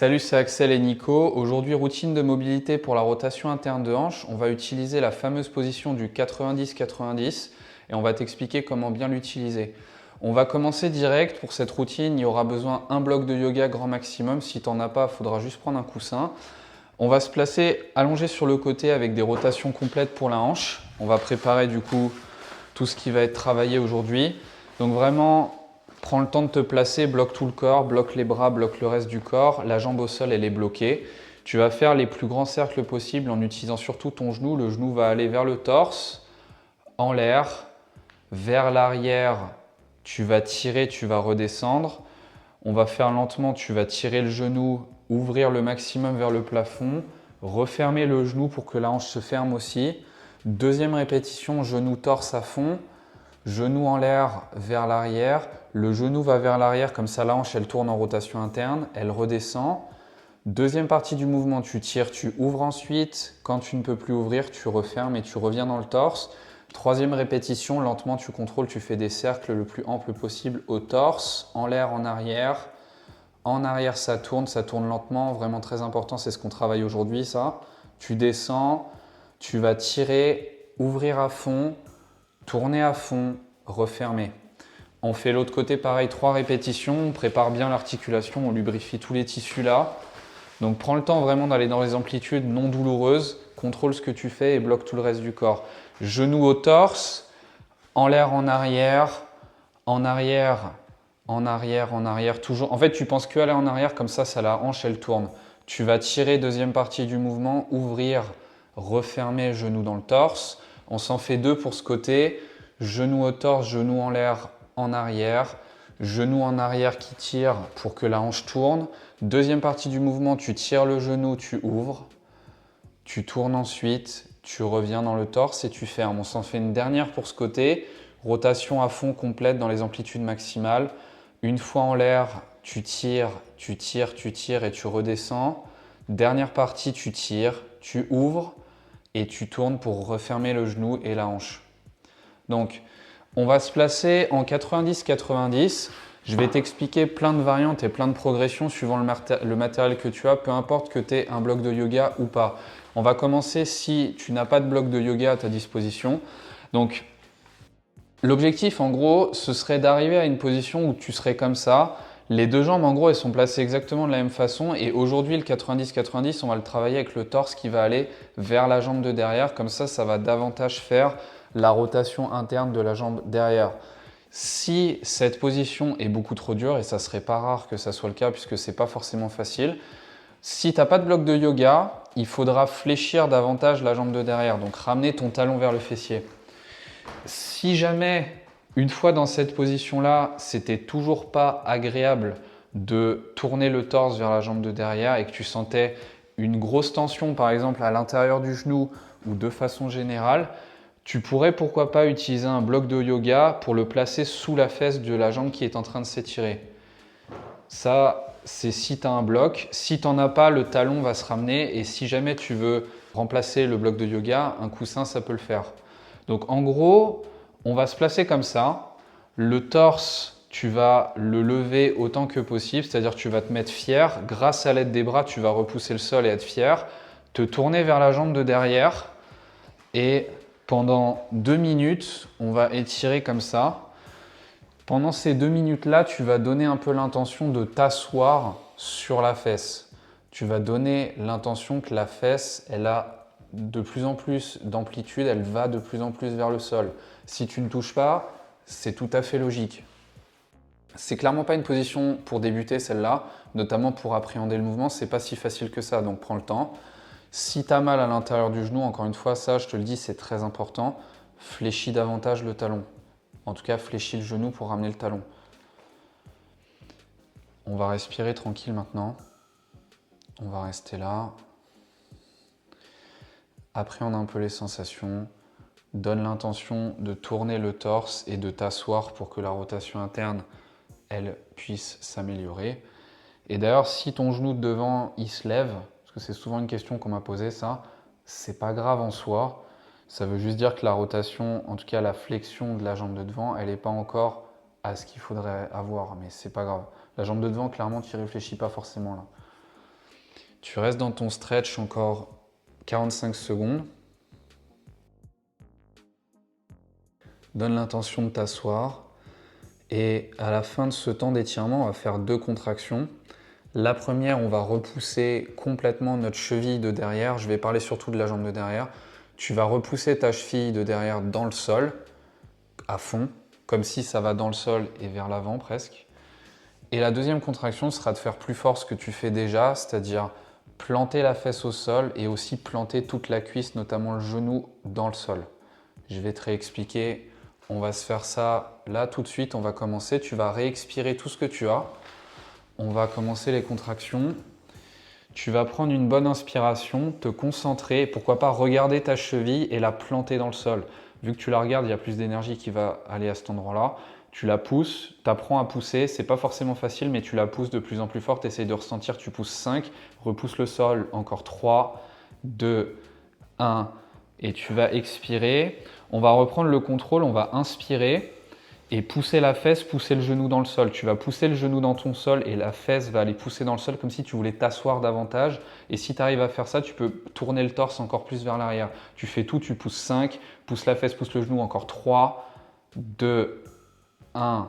Salut, c'est Axel et Nico. Aujourd'hui, routine de mobilité pour la rotation interne de hanche. On va utiliser la fameuse position du 90-90 et on va t'expliquer comment bien l'utiliser. On va commencer direct. Pour cette routine, il y aura besoin d'un bloc de yoga grand maximum. Si tu n'en as pas, il faudra juste prendre un coussin. On va se placer allongé sur le côté avec des rotations complètes pour la hanche. On va préparer du coup tout ce qui va être travaillé aujourd'hui. Donc vraiment, prends le temps de te placer, bloque tout le corps, bloque les bras, bloque le reste du corps. La jambe au sol, elle est bloquée. Tu vas faire les plus grands cercles possibles en utilisant surtout ton genou. Le genou va aller vers le torse, en l'air, vers l'arrière. Tu vas tirer, tu vas redescendre. On va faire lentement, tu vas tirer le genou, ouvrir le maximum vers le plafond, refermer le genou pour que la hanche se ferme aussi. Deuxième répétition, genou torse à fond, genou en l'air vers l'arrière. Le genou va vers l'arrière, comme ça la hanche elle tourne en rotation interne, elle redescend. Deuxième partie du mouvement, tu tires, tu ouvres ensuite. Quand tu ne peux plus ouvrir, tu refermes et tu reviens dans le torse. Troisième répétition, lentement tu contrôles, tu fais des cercles le plus ample possible au torse, en l'air, en arrière. En arrière ça tourne lentement, vraiment très important, c'est ce qu'on travaille aujourd'hui ça. Tu descends, tu vas tirer, ouvrir à fond, tourner à fond, refermer. On fait l'autre côté pareil, 3 répétitions, on prépare bien l'articulation, on lubrifie tous les tissus là. Donc prends le temps vraiment d'aller dans les amplitudes non douloureuses, contrôle ce que tu fais et bloque tout le reste du corps. Genou au torse, en l'air, en arrière, en arrière, en arrière, en arrière, toujours. En fait, tu penses que aller en arrière, comme ça la hanche, elle tourne. Tu vas tirer, deuxième partie du mouvement, ouvrir, refermer, genou dans le torse. On s'en fait 2 pour ce côté. Genou au torse, genou en l'air, en arrière. Genou en arrière qui tire pour que la hanche tourne. Deuxième partie du mouvement, tu tires le genou, tu ouvres. Tu tournes ensuite, tu reviens dans le torse et tu fermes. On s'en fait une dernière pour ce côté. Rotation à fond complète dans les amplitudes maximales. Une fois en l'air, tu tires, tu tires, tu tires et tu redescends. Dernière partie, tu tires, tu ouvres et tu tournes pour refermer le genou et la hanche. Donc, on va se placer en 90-90. Je vais t'expliquer plein de variantes et plein de progressions suivant le matériel que tu as, peu importe que tu aies un bloc de yoga ou pas. On va commencer si tu n'as pas de bloc de yoga à ta disposition. Donc, l'objectif en gros, ce serait d'arriver à une position où tu serais comme ça. Les deux jambes en gros, elles sont placées exactement de la même façon. Et aujourd'hui, le 90-90, on va le travailler avec le torse qui va aller vers la jambe de derrière. Comme ça va davantage faire la rotation interne de la jambe derrière. Si cette position est beaucoup trop dure, et ça serait pas rare que ça soit le cas puisque c'est pas forcément facile, si tu n'as pas de bloc de yoga, il faudra fléchir davantage la jambe de derrière, donc ramener ton talon vers le fessier. Si jamais, une fois dans cette position-là, c'était toujours pas agréable de tourner le torse vers la jambe de derrière et que tu sentais une grosse tension, par exemple à l'intérieur du genou ou de façon générale, tu pourrais pourquoi pas utiliser un bloc de yoga pour le placer sous la fesse de la jambe qui est en train de s'étirer. Ça, c'est si tu as un bloc. Si tu n'en as pas, le talon va se ramener et si jamais tu veux remplacer le bloc de yoga, un coussin, ça peut le faire. Donc en gros, on va se placer comme ça. Le torse, tu vas le lever autant que possible, c'est-à-dire tu vas te mettre fier. Grâce à l'aide des bras, tu vas repousser le sol et être fier. Te tourner vers la jambe de derrière et pendant 2 minutes, on va étirer comme ça. Pendant ces 2 minutes-là, tu vas donner un peu l'intention de t'asseoir sur la fesse. Tu vas donner l'intention que la fesse, elle a de plus en plus d'amplitude, elle va de plus en plus vers le sol. Si tu ne touches pas, c'est tout à fait logique. C'est clairement pas une position pour débuter celle-là, notamment pour appréhender le mouvement, c'est pas si facile que ça, donc prends le temps. Si tu as mal à l'intérieur du genou, encore une fois, ça je te le dis, c'est très important, fléchis davantage le talon. En tout cas, fléchis le genou pour ramener le talon. On va respirer tranquille maintenant. On va rester là. Appréhende un peu les sensations. Donne l'intention de tourner le torse et de t'asseoir pour que la rotation interne, elle puisse s'améliorer. Et d'ailleurs, si ton genou de devant, il se lève, parce que c'est souvent une question qu'on m'a posée, ça, c'est pas grave en soi. Ça veut juste dire que la rotation, en tout cas la flexion de la jambe de devant, elle n'est pas encore à ce qu'il faudrait avoir, mais c'est pas grave. La jambe de devant, clairement, tu n'y réfléchis pas forcément là. Tu restes dans ton stretch encore 45 secondes. Donne l'intention de t'asseoir. Et à la fin de ce temps d'étirement, on va faire 2 contractions. La première, on va repousser complètement notre cheville de derrière. Je vais parler surtout de la jambe de derrière. Tu vas repousser ta cheville de derrière dans le sol, à fond, comme si ça va dans le sol et vers l'avant presque. Et la deuxième contraction sera de faire plus fort ce que tu fais déjà, c'est-à-dire planter la fesse au sol et aussi planter toute la cuisse, notamment le genou, dans le sol. Je vais te réexpliquer. On va se faire ça là tout de suite. On va commencer. Tu vas réexpirer tout ce que tu as. On va commencer les contractions. Tu vas prendre une bonne inspiration, te concentrer, pourquoi pas regarder ta cheville et la planter dans le sol. Vu que tu la regardes, il y a plus d'énergie qui va aller à cet endroit-là. Tu la pousses, tu apprends à pousser, c'est pas forcément facile, mais tu la pousses de plus en plus fort, tu essayes de ressentir, tu pousses 5, repousse le sol, encore 3, 2, 1, et tu vas expirer. On va reprendre le contrôle, on va inspirer et pousser la fesse, pousser le genou dans le sol. Tu vas pousser le genou dans ton sol et la fesse va aller pousser dans le sol comme si tu voulais t'asseoir davantage. Et si tu arrives à faire ça, tu peux tourner le torse encore plus vers l'arrière. Tu fais tout, tu pousses 5, pousse la fesse, pousse le genou, encore 3, 2, 1.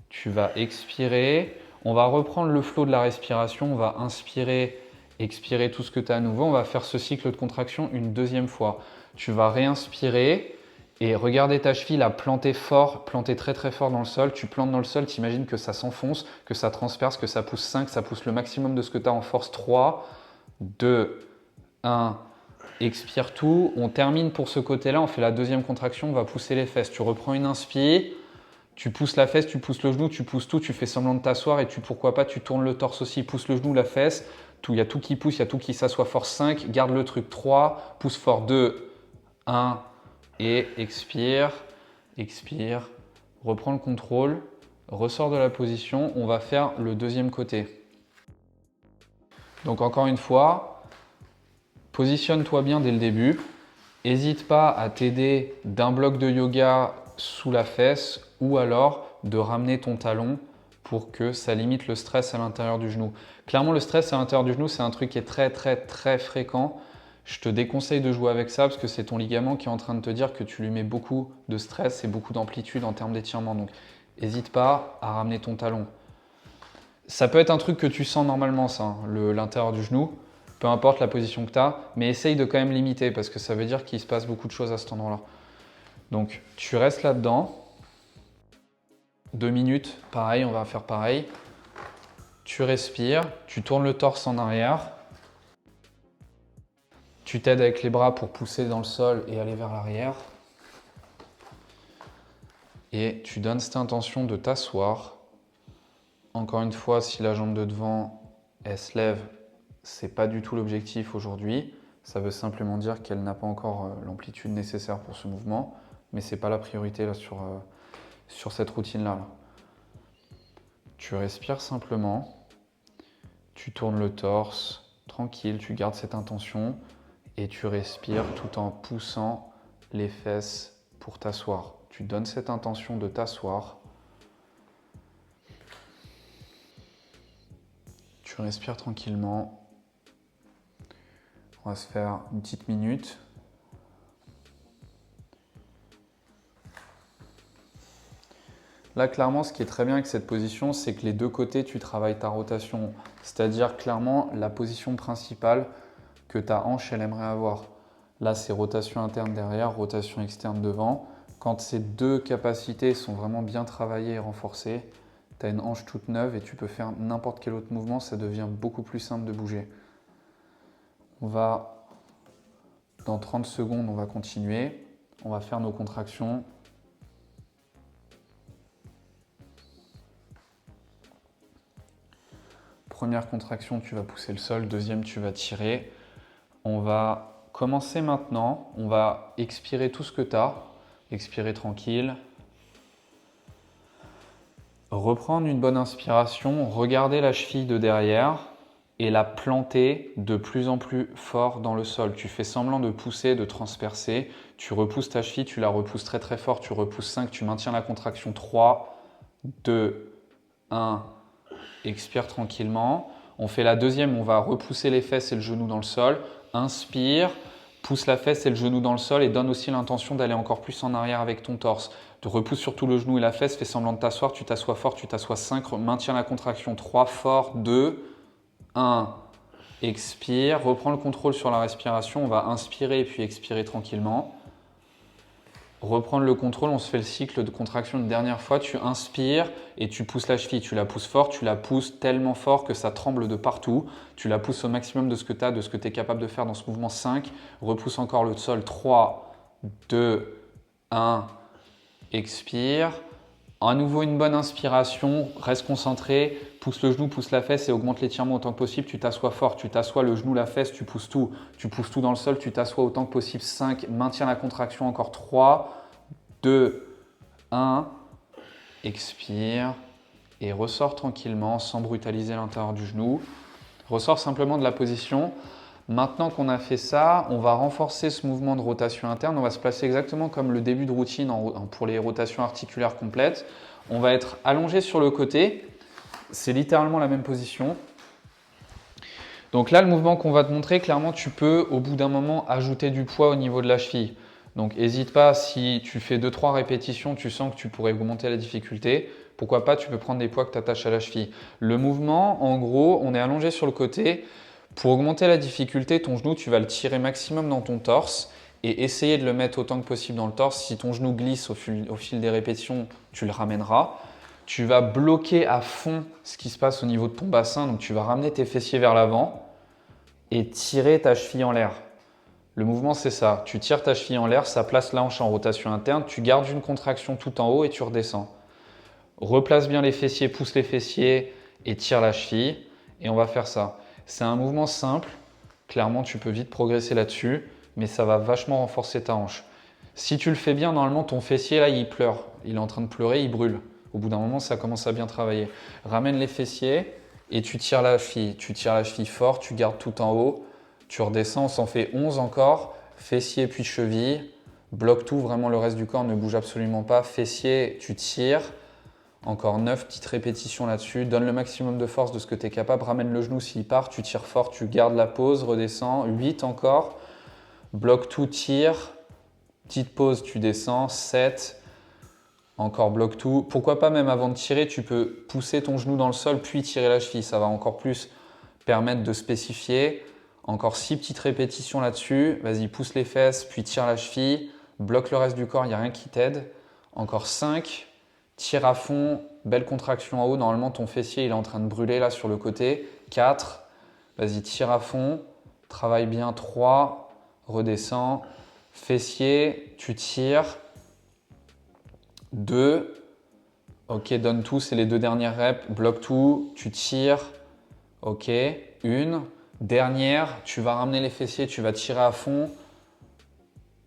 Tu vas expirer. On va reprendre le flot de la respiration. On va inspirer, expirer tout ce que tu as à nouveau. On va faire ce cycle de contraction une deuxième fois. Tu vas réinspirer. Et regardez ta cheville à planter fort, planter très très fort dans le sol. Tu plantes dans le sol, tu imagines que ça s'enfonce, que ça transperce, que ça pousse 5, ça pousse le maximum de ce que tu as en force. 3, 2, 1. Expire tout. On termine pour ce côté-là. On fait la deuxième contraction. On va pousser les fesses. Tu reprends une inspire. Tu pousses la fesse, tu pousses le genou, tu pousses tout. Tu fais semblant de t'asseoir et pourquoi pas, tu tournes le torse aussi. Pousse le genou, la fesse. Il y a tout qui pousse, il y a tout qui s'assoit. Force 5. Garde le truc. 3. Pousse fort. 2, 1. Et expire, expire, reprends le contrôle, ressors de la position, on va faire le deuxième côté. Donc encore une fois, positionne-toi bien dès le début, n'hésite pas à t'aider d'un bloc de yoga sous la fesse ou alors de ramener ton talon pour que ça limite le stress à l'intérieur du genou. Clairement, le stress à l'intérieur du genou, c'est un truc qui est très très très fréquent. Je te déconseille de jouer avec ça parce que c'est ton ligament qui est en train de te dire que tu lui mets beaucoup de stress et beaucoup d'amplitude en termes d'étirement. Donc, n'hésite pas à ramener ton talon. Ça peut être un truc que tu sens normalement, ça, l'intérieur du genou, peu importe la position que tu as, mais essaye de quand même limiter parce que ça veut dire qu'il se passe beaucoup de choses à cet endroit-là. Donc, tu restes là-dedans. 2 minutes, pareil, on va faire pareil. Tu respires, tu tournes le torse en arrière. Tu t'aides avec les bras pour pousser dans le sol et aller vers l'arrière. Et tu donnes cette intention de t'asseoir. Encore une fois, si la jambe de devant, elle se lève, c'est pas du tout l'objectif aujourd'hui. Ça veut simplement dire qu'elle n'a pas encore l'amplitude nécessaire pour ce mouvement, mais c'est pas la priorité là, sur cette routine-là. Là. Tu respires simplement, tu tournes le torse, tranquille, tu gardes cette intention. Et tu respires tout en poussant les fesses pour t'asseoir. Tu donnes cette intention de t'asseoir. Tu respires tranquillement. On va se faire une petite minute. Là, clairement, ce qui est très bien avec cette position, c'est que les deux côtés, tu travailles ta rotation. C'est-à-dire, clairement, la position principale que ta hanche, elle aimerait avoir. Là, c'est rotation interne derrière, rotation externe devant. Quand ces deux capacités sont vraiment bien travaillées et renforcées, tu as une hanche toute neuve et tu peux faire n'importe quel autre mouvement, ça devient beaucoup plus simple de bouger. Dans 30 secondes, on va continuer. On va faire nos contractions. Première contraction, tu vas pousser le sol. Deuxième, tu vas tirer. On va commencer maintenant. On va expirer tout ce que tu as. Expirer tranquille. Reprendre une bonne inspiration. Regarder la cheville de derrière et la planter de plus en plus fort dans le sol. Tu fais semblant de pousser, de transpercer. Tu repousses ta cheville, tu la repousses très très fort. Tu repousses 5, tu maintiens la contraction. 3, 2, 1. Expire tranquillement. On fait la deuxième, on va repousser les fesses et le genou dans le sol. Inspire, pousse la fesse et le genou dans le sol et donne aussi l'intention d'aller encore plus en arrière avec ton torse. Tu repousses surtout le genou et la fesse, fais semblant de t'asseoir, tu t'assois fort, tu t'assois 5, maintiens la contraction, 3 fort, 2, 1, expire, reprends le contrôle sur la respiration, on va inspirer et puis expirer tranquillement. Reprendre le contrôle, on se fait le cycle de contraction une dernière fois, tu inspires et tu pousses la cheville, tu la pousses fort, tu la pousses tellement fort que ça tremble de partout, tu la pousses au maximum de ce que tu as, de ce que tu es capable de faire dans ce mouvement 5, repousse encore le sol, 3, 2, 1, expire. À nouveau une bonne inspiration, reste concentré, pousse le genou, pousse la fesse et augmente l'étirement autant que possible. Tu t'assois fort, tu t'assois le genou, la fesse, tu pousses tout dans le sol, tu t'assois autant que possible. 5, maintiens la contraction encore 3, 2, 1, expire et ressors tranquillement sans brutaliser l'intérieur du genou. Ressors simplement de la position. Maintenant qu'on a fait ça, on va renforcer ce mouvement de rotation interne. On va se placer exactement comme le début de routine pour les rotations articulaires complètes. On va être allongé sur le côté. C'est littéralement la même position. Donc là, le mouvement qu'on va te montrer, clairement, tu peux au bout d'un moment ajouter du poids au niveau de la cheville. Donc n'hésite pas, si tu fais 2-3 répétitions, tu sens que tu pourrais augmenter la difficulté. Pourquoi pas, tu peux prendre des poids que tu attaches à la cheville. Le mouvement, en gros, on est allongé sur le côté. Pour augmenter la difficulté, ton genou, tu vas le tirer maximum dans ton torse et essayer de le mettre autant que possible dans le torse. Si ton genou glisse au fil des répétitions, tu le ramèneras. Tu vas bloquer à fond ce qui se passe au niveau de ton bassin. Donc, tu vas ramener tes fessiers vers l'avant et tirer ta cheville en l'air. Le mouvement, c'est ça. Tu tires ta cheville en l'air, ça place la hanche en rotation interne. Tu gardes une contraction tout en haut et tu redescends. Replace bien les fessiers, pousse les fessiers et tire la cheville. Et on va faire ça. C'est un mouvement simple, clairement tu peux vite progresser là-dessus, mais ça va vachement renforcer ta hanche. Si tu le fais bien, normalement ton fessier là il pleure, il est en train de pleurer, il brûle. Au bout d'un moment ça commence à bien travailler. Ramène les fessiers et tu tires la cheville. Tu tires la cheville fort, tu gardes tout en haut, tu redescends, on s'en fait 11 encore, fessier puis cheville, bloque tout, vraiment le reste du corps ne bouge absolument pas, fessier, tu tires. Encore 9 petites répétitions là-dessus. Donne le maximum de force de ce que tu es capable. Ramène le genou s'il part. Tu tires fort, tu gardes la pause, redescends. 8 encore. Bloque tout, tire. Petite pause, tu descends. 7. Encore bloque tout. Pourquoi pas même avant de tirer, tu peux pousser ton genou dans le sol puis tirer la cheville. Ça va encore plus permettre de spécifier. Encore 6 petites répétitions là-dessus. Vas-y, pousse les fesses puis tire la cheville. Bloque le reste du corps, il n'y a rien qui t'aide. Encore 5. Tire à fond, belle contraction en haut. Normalement, ton fessier il est en train de brûler là sur le côté. 4. Vas-y, tire à fond. Travaille bien. 3. Redescends. Fessier, tu tires. 2. Ok, donne tout, c'est les 2 dernières reps. Bloque tout, tu tires. Ok, 1. Dernière, tu vas ramener les fessiers, tu vas tirer à fond.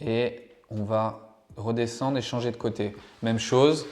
Et on va redescendre et changer de côté. Même chose.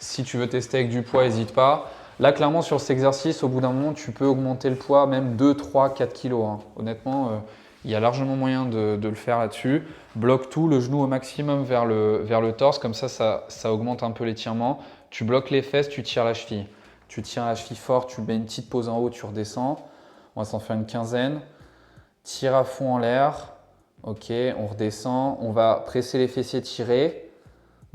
Si tu veux tester avec du poids, n'hésite pas. Là, clairement, sur cet exercice, au bout d'un moment, tu peux augmenter le poids, même 2, 3, 4 kilos. Hein. Honnêtement, il y a largement moyen de le faire là-dessus. Bloque tout, le genou au maximum vers le torse. Comme ça augmente un peu l'étirement. Tu bloques les fesses, tu tires la cheville. Tu tires la cheville fort, tu mets une petite pause en haut, tu redescends. On va s'en faire une quinzaine. Tire à fond en l'air. Ok, on redescend. On va presser les fessiers, tirer.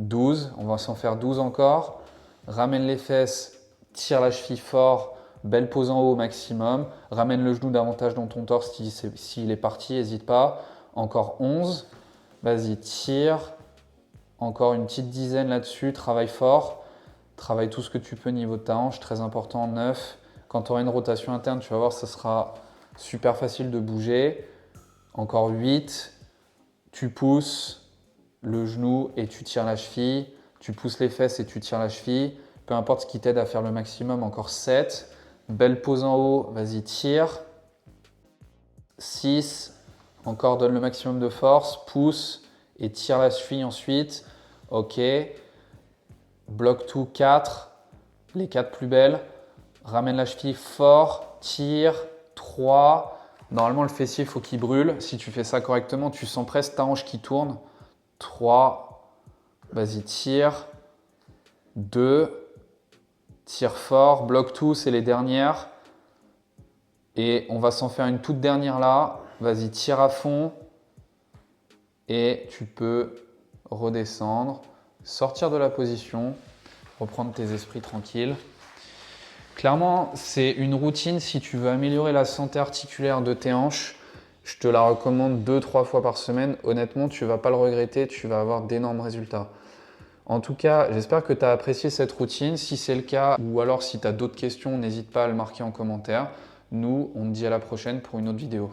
12, on va s'en faire 12 encore. Ramène les fesses, tire la cheville fort, belle pose en haut au maximum. Ramène le genou davantage dans ton torse s'il est parti, n'hésite pas. Encore 11. Vas-y, tire. Encore une petite dizaine là-dessus, travaille fort. Travaille tout ce que tu peux au niveau de ta hanche, très important. 9. Quand tu auras une rotation interne, tu vas voir, ça sera super facile de bouger. Encore 8. Tu pousses le genou et tu tires la cheville, tu pousses les fesses et tu tires la cheville, peu importe ce qui t'aide à faire le maximum, encore 7, belle pose en haut, vas-y tire, 6, encore donne le maximum de force, pousse et tire la cheville ensuite, ok, bloque tout, 4, les 4 plus belles, ramène la cheville fort, tire, 3, normalement le fessier il faut qu'il brûle, si tu fais ça correctement, tu sens presque ta hanche qui tourne, 3, vas-y, tire. 2, tire fort, bloque tout, c'est les dernières. Et on va s'en faire une toute dernière là. Vas-y, tire à fond. Et tu peux redescendre, sortir de la position, reprendre tes esprits tranquilles. Clairement, c'est une routine si tu veux améliorer la santé articulaire de tes hanches. Je te la recommande 2-3 fois par semaine. Honnêtement, tu ne vas pas le regretter, tu vas avoir d'énormes résultats. En tout cas, j'espère que tu as apprécié cette routine. Si c'est le cas, ou alors si tu as d'autres questions, n'hésite pas à le marquer en commentaire. Nous, on te dit à la prochaine pour une autre vidéo.